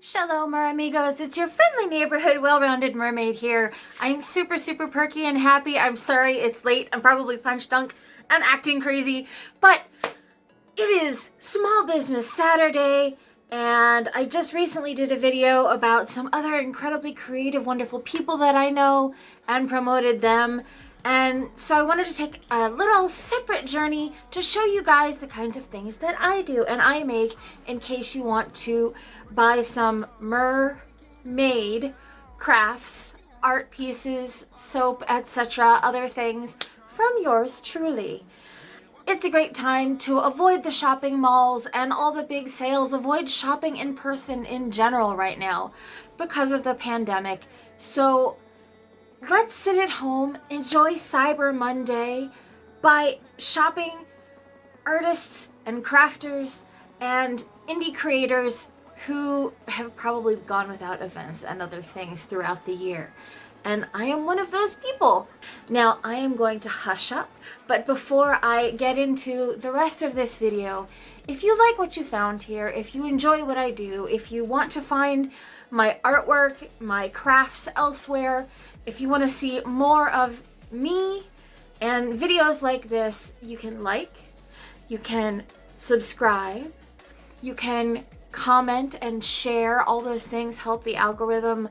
Shalom, mer amigos. It's your friendly neighborhood, well-rounded mermaid here. I'm super perky and happy. I'm sorry it's late. I'm probably punch drunk and acting crazy, but it is Small Business Saturday, and I just recently did a video about some other incredibly creative, wonderful people that I know and promoted them. And so I wanted to take a little separate journey to show you guys the kinds of things that I do and I make in case you want to buy some Mer-Made crafts, art pieces, soap, etc., other things from yours truly. It's a great time to avoid the shopping malls and all the big sales, avoid shopping in person in general right now because of the pandemic. So let's sit at home, enjoy Cyber Monday by shopping artists and crafters and indie creators who have probably gone without events and other things throughout the year. And I am one of those people. Now I am going to hush up, but before I get into the rest of this video, if you like what you found here, if you enjoy what I do, if you want to find my artwork, my crafts elsewhere, if you want to see more of me and videos like this, you can like, you can subscribe, you can comment and share. All those things help the algorithm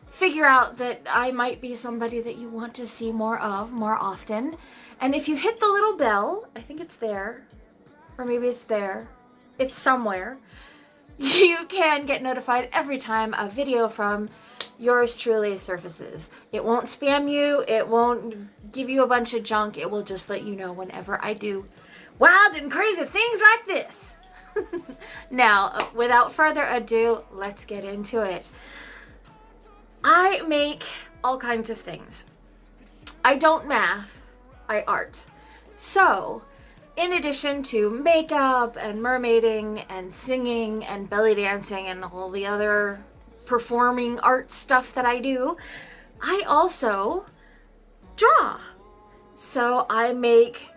figure out that I might be somebody that you want to see more of more often. And if you hit the little bell, I think it's there, or maybe it's there, it's somewhere, you can get notified every time a video from yours truly surfaces. It won't spam you, it won't give you a bunch of junk, it will just let you know whenever I do wild and crazy things like this. Now, without further ado, let's get into it. I make all kinds of things. I don't math, I art. So, in addition to makeup and mermaiding and singing and belly dancing and all the other performing art stuff that I do, I also draw. So I make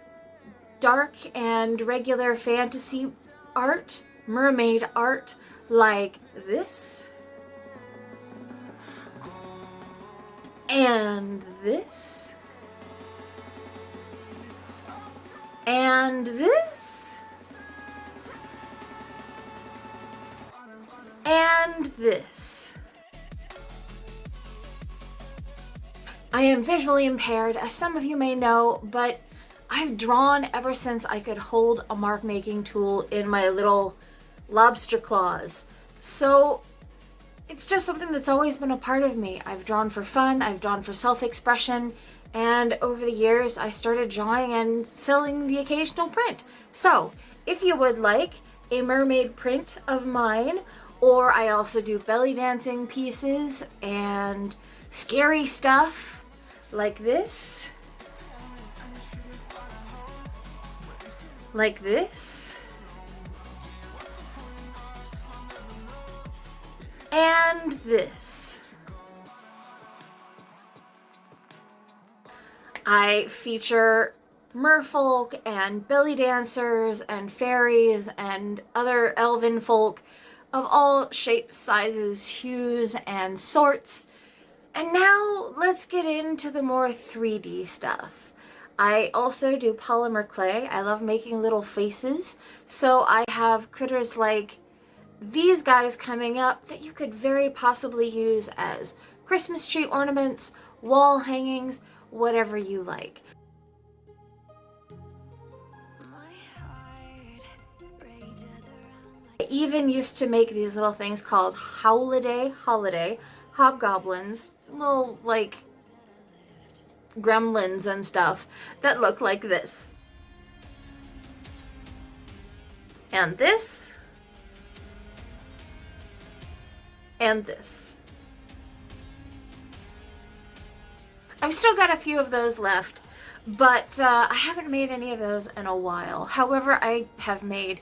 dark and regular fantasy art, mermaid art, like this, and this, and this, and this. I am visually impaired, as some of you may know, but I've drawn ever since I could hold a mark making tool in my little lobster claws. So it's just something that's always been a part of me. I've drawn for fun, I've drawn for self-expression, and over the years I started drawing and selling the occasional print. So if you would like a mermaid print of mine, or I also do belly dancing pieces and scary stuff like this, like this, and this. I feature merfolk and belly dancers and fairies and other elven folk of all shapes, sizes, hues, and sorts. And now let's get into the more 3D stuff. I also do polymer clay. I love making little faces. So I have critters like these guys coming up that you could very possibly use as Christmas tree ornaments, wall hangings, whatever you like. I even used to make these little things called holiday hobgoblins, little like gremlins and stuff that look like this. And this. And this. I've still got a few of those left, but I haven't made any of those in a while. However, I have made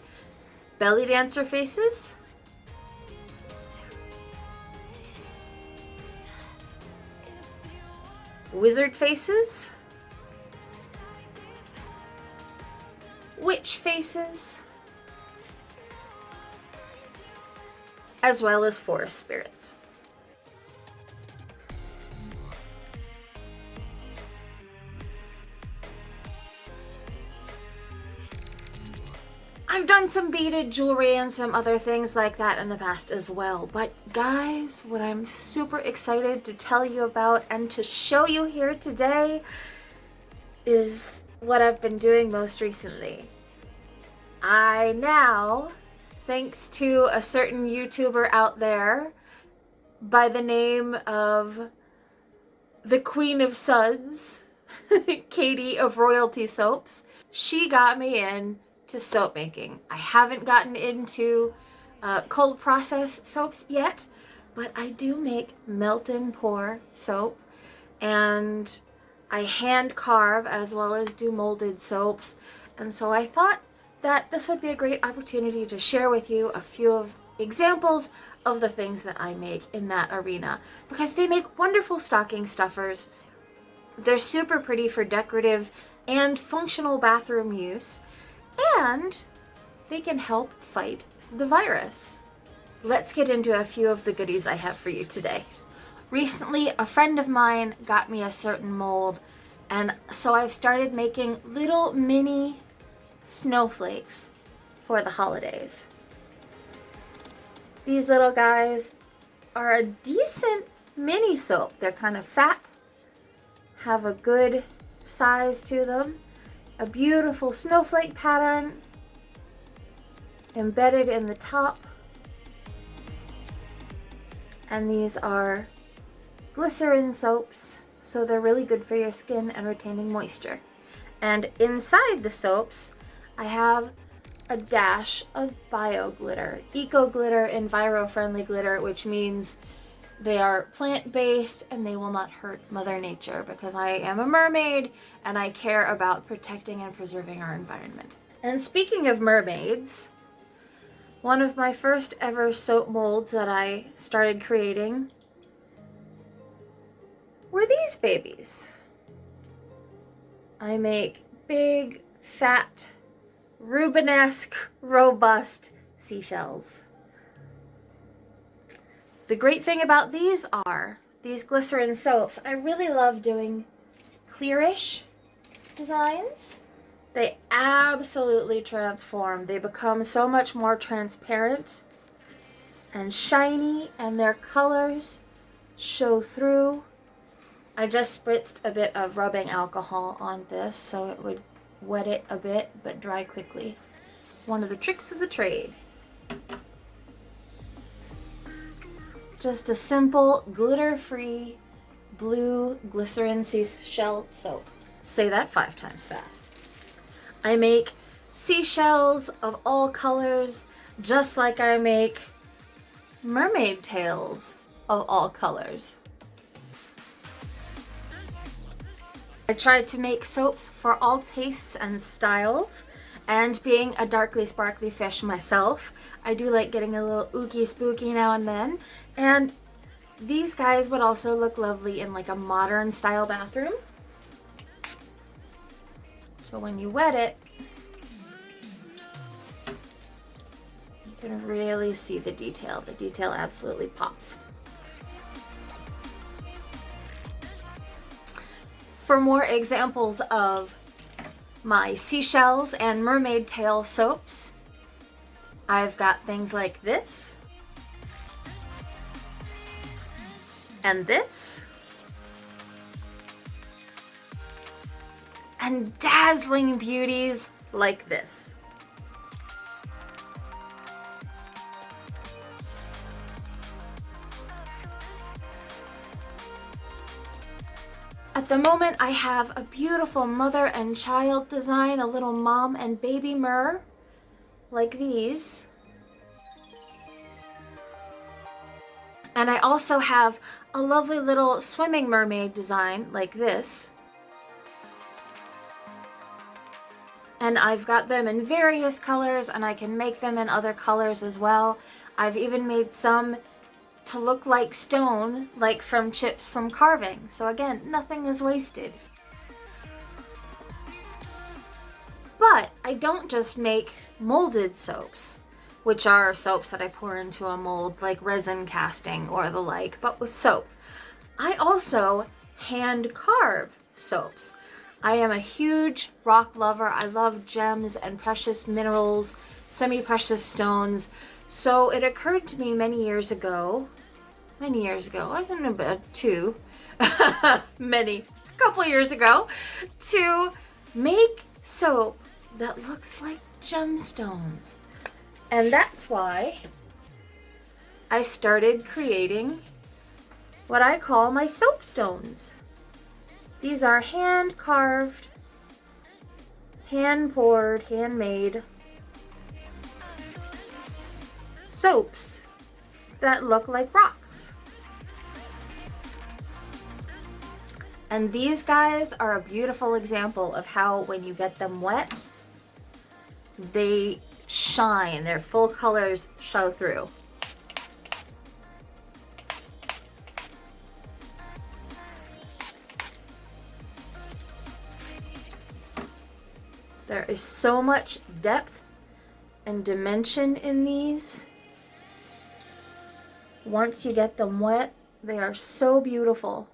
belly dancer faces, wizard faces, witch faces, as well as forest spirits. I've done some beaded jewelry and some other things like that in the past as well. But guys, what I'm super excited to tell you about and to show you here today is what I've been doing most recently. I now, thanks to a certain YouTuber out there by the name of the Queen of Suds, Katie of Royalty Soaps, she got me in to soap making. I haven't gotten into cold process soaps yet, but I do make melt and pour soap, and I hand carve as well as do molded soaps. And so I thought that this would be a great opportunity to share with you a few of examples of the things that I make in that arena, because they make wonderful stocking stuffers. They're super pretty for decorative and functional bathroom use, and they can help fight the virus. Let's get into a few of the goodies I have for you today. Recently, a friend of mine got me a certain mold, and so I've started making little mini snowflakes for the holidays. These little guys are a decent mini soap. They're kind of fat, have a good size to them, a beautiful snowflake pattern embedded in the top, and these are glycerin soaps, so they're really good for your skin and retaining moisture. And inside the soaps, I have a dash of bio glitter, eco glitter, enviro-friendly glitter, which means they are plant-based and they will not hurt Mother Nature, because I am a mermaid and I care about protecting and preserving our environment. And speaking of mermaids, one of my first ever soap molds that I started creating were these babies. I make big, fat, Rubenesque, robust seashells. The great thing about these glycerin soaps, I really love doing clearish designs. They absolutely transform. They become so much more transparent and shiny, and their colors show through. I just spritzed a bit of rubbing alcohol on this so it would wet it a bit but dry quickly. One of the tricks of the trade. Just a simple glitter-free blue glycerin seashell soap. Say that 5 times fast. I make seashells of all colors, just like I make mermaid tails of all colors. I tried to make soaps for all tastes and styles, and being a darkly sparkly fish myself, I do like getting a little ooky spooky now and then, and these guys would also look lovely in like a modern style bathroom. So when you wet it, you can really see the detail. The detail absolutely pops. For more examples of my seashells and mermaid tail soaps, I've got things like this, and this, and dazzling beauties like this. At the moment, I have a beautiful mother and child design, a little mom and baby mer, like these. And I also have a lovely little swimming mermaid design, like this. And I've got them in various colors, and I can make them in other colors as well. I've even made some to look like stone, like from chips from carving. So again, nothing is wasted. But I don't just make molded soaps. which are soaps that I pour into a mold, like resin casting or the like, but with soap. I also hand carve soaps. I am a huge rock lover. I love gems and precious minerals, semi-precious stones. So it occurred to me many years ago, I don't know, about a couple years ago, to make soap that looks like gemstones. And that's why I started creating what I call my soapstones. These are hand carved, hand poured, handmade soaps that look like rocks. And these guys are a beautiful example of how when you get them wet, they shine, their full colors show through. There is so much depth and dimension in these. Once you get them wet, they are so beautiful.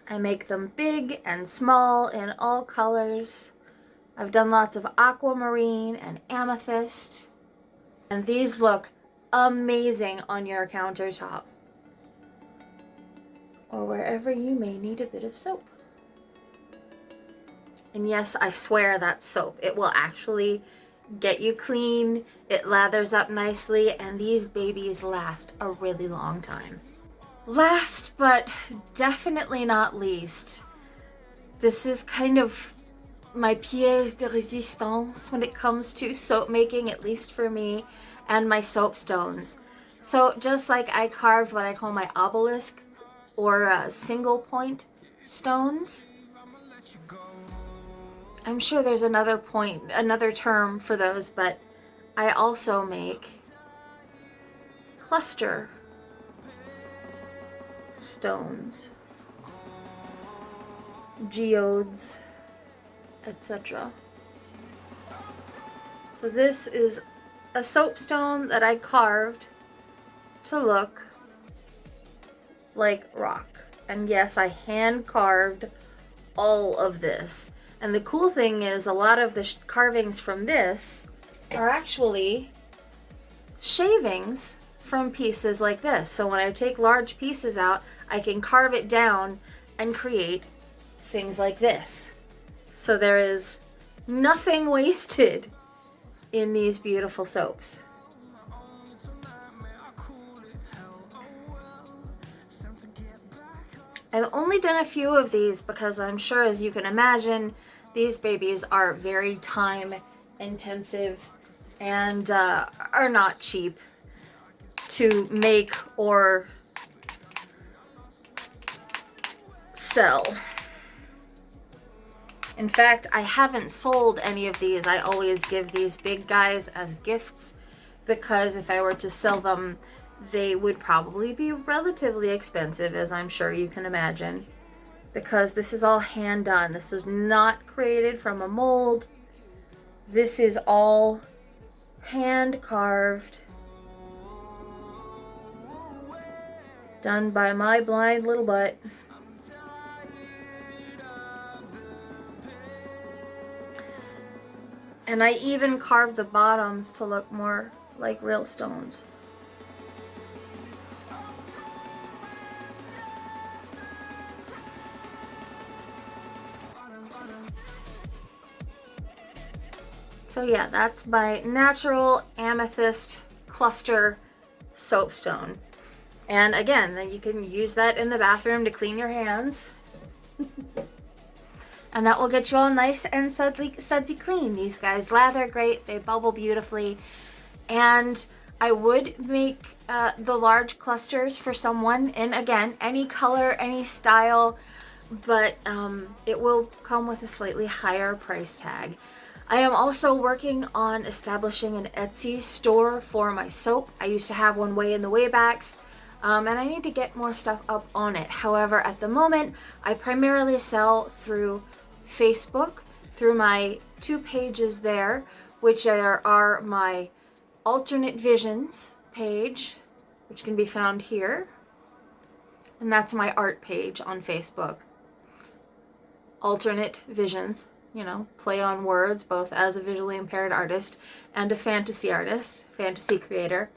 I make them big and small in all colors. I've done lots of aquamarine and amethyst. And these look amazing on your countertop or wherever you may need a bit of soap. And yes, I swear that's soap. It will actually get you clean. It lathers up nicely, and these babies last a really long time. Last but definitely not least, this is kind of my pièce de résistance when it comes to soap making, at least for me, and my soapstones. So just like I carved what I call my obelisk or single point stones, I'm sure there's another term for those, but I also make cluster stones, geodes, etc. So this is a soapstone that I carved to look like rock. And yes, I hand carved all of this. And the cool thing is a lot of the carvings from this are actually shavings from pieces like this. So when I take large pieces out, I can carve it down and create things like this. So there is nothing wasted in these beautiful soaps. I've only done a few of these because I'm sure, as you can imagine, these babies are very time intensive and are not cheap to make or sell. In fact, I haven't sold any of these. I always give these big guys as gifts because if I were to sell them, they would probably be relatively expensive, as I'm sure you can imagine, because this is all hand done. This was not created from a mold. This is all hand carved, done by my blind little butt. And I even carved the bottoms to look more like real stones. So yeah, that's my natural amethyst cluster soapstone. And again, then you can use that in the bathroom to clean your hands. And that will get you all nice and sudsy clean. These guys lather great, they bubble beautifully. And I would make the large clusters for someone in, again, any color, any style, but it will come with a slightly higher price tag. I am also working on establishing an Etsy store for my soap. I used to have one way in the waybacks, and I need to get more stuff up on it. However, at the moment, I primarily sell through Facebook, through my two pages there, which are my alternate visions page, which can be found here. And that's my art page on Facebook. Alternate visions, you know, play on words, both as a visually impaired artist and a fantasy artist, fantasy creator,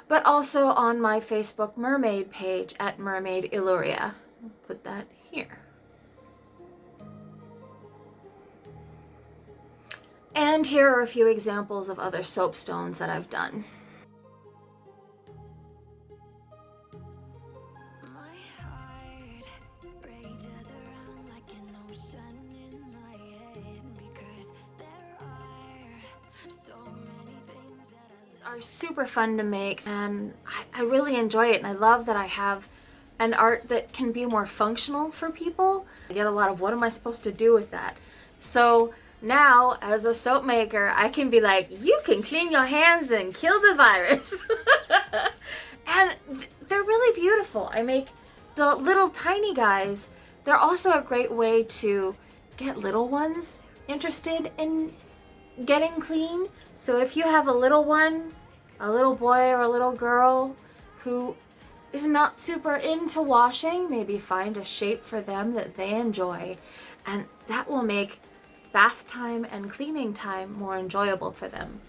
but also on my Facebook Mer-Made page at Mer-Made Yl'luria. I'll put that here. And here are a few examples of other soapstones that I've done. Are super fun to make, and I really enjoy it, and I love that I have an art that can be more functional for people. I get a lot of, what am I supposed to do with that? So now, as a soap maker, I can be like, you can clean your hands and kill the virus. And they're really beautiful. I make the little tiny guys. They're also a great way to get little ones interested in getting clean. So if you have a little one, a little boy or a little girl who is not super into washing, maybe find a shape for them that they enjoy, and that will make bath time and cleaning time more enjoyable for them.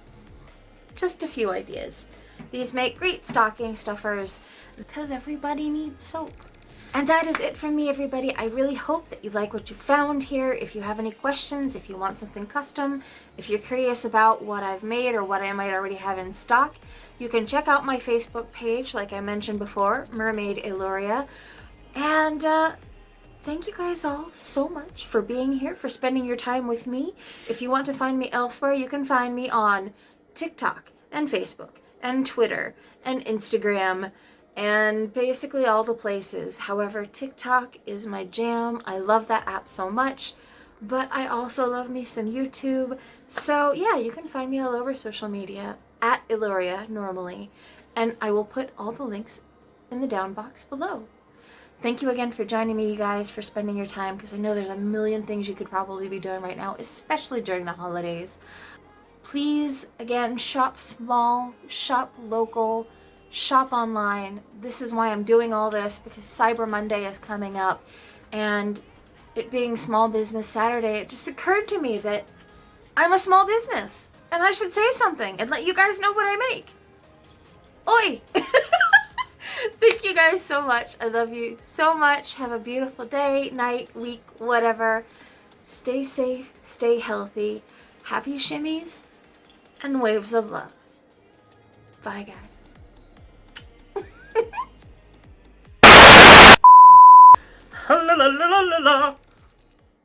Just a few ideas. These make great stocking stuffers because everybody needs soap. And that is it from me, everybody. I really hope that you like what you found here. If you have any questions, if you want something custom, if you're curious about what I've made or what I might already have in stock, you can check out my Facebook page, like I mentioned before, Mer-Made Yl'luria. And thank you guys all so much for being here, for spending your time with me. If you want to find me elsewhere, you can find me on TikTok and Facebook and Twitter and Instagram and basically all the places. However, TikTok is my jam. I love that app so much, but I also love me some YouTube. So yeah, you can find me all over social media at Yl'luria normally, and I will put all the links in the down box below. Thank you again for joining me, you guys, for spending your time, because I know there's a million things you could probably be doing right now, especially during the holidays. Please, again, shop small, shop local, shop online. This is why I'm doing all this, because Cyber Monday is coming up, and it being Small Business Saturday, it just occurred to me that I'm a small business and I should say something and let you guys know what I make. Oi! Thank you guys so much. I love you so much. Have a beautiful day, night, week, whatever. Stay safe, stay healthy. Happy shimmies and waves of love. Bye, guys.